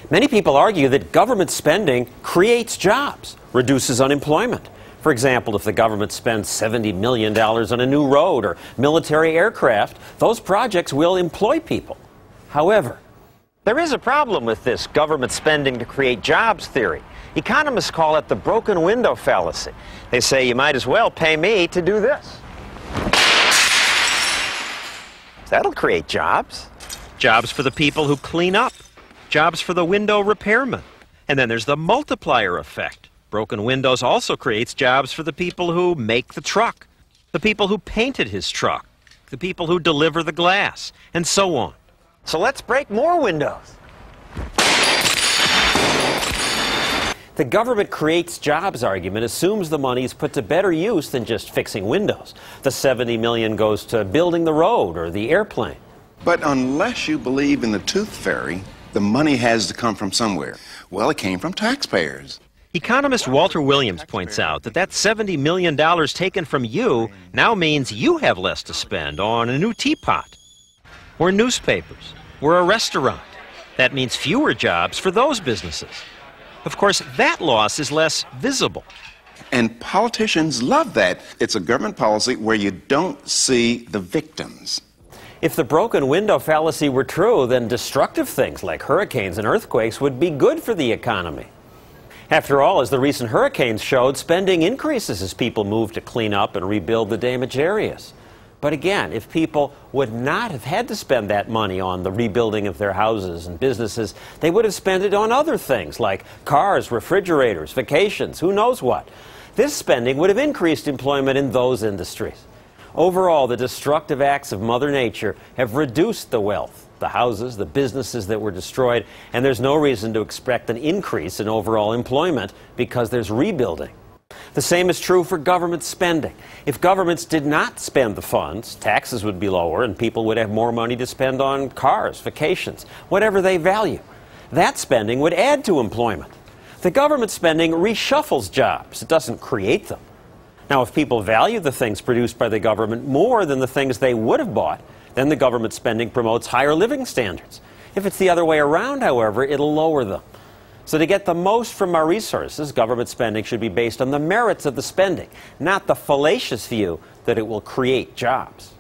Many people argue that government spending creates jobs, reduces unemployment. For example, if the government spends $70 million on a new road or military aircraft, those projects will employ people. However, there is a problem with this government spending to create jobs theory. Economists call it the broken window fallacy. They say you might as well pay me to do this. That'll create jobs. Jobs for the people who clean up. Jobs for the window repairman. And then there's the multiplier effect. Broken windows also creates jobs for the people who make the truck, the people who painted his truck, the people who deliver the glass, and so on. So let's break more windows. The government creates jobs argument assumes the money is put to better use than just fixing windows. The $70 million goes to building the road or the airplane. But unless you believe in the tooth fairy, the money has to come from somewhere. Well, it came from taxpayers. Economist Walter Williams points out that $70 million taken from you now means you have less to spend on a new teapot, or newspapers, or a restaurant. That means fewer jobs for those businesses. Of course, that loss is less visible. And politicians love that. It's a government policy where you don't see the victims. If the broken window fallacy were true, then destructive things like hurricanes and earthquakes would be good for the economy. After all, as the recent hurricanes showed, spending increases as people move to clean up and rebuild the damaged areas. But again, if people would not have had to spend that money on the rebuilding of their houses and businesses, they would have spent it on other things like cars, refrigerators, vacations, who knows what. This spending would have increased employment in those industries. Overall, the destructive acts of Mother Nature have reduced the wealth, the houses, the businesses that were destroyed, and there's no reason to expect an increase in overall employment because there's rebuilding. The same is true for government spending. If governments did not spend the funds, taxes would be lower and people would have more money to spend on cars, vacations, whatever they value. That spending would add to employment. The government spending reshuffles jobs. It doesn't create them. Now, if people value the things produced by the government more than the things they would have bought, then the government spending promotes higher living standards. If it's the other way around, however, it'll lower them. So to get the most from our resources, government spending should be based on the merits of the spending, not the fallacious view that it will create jobs.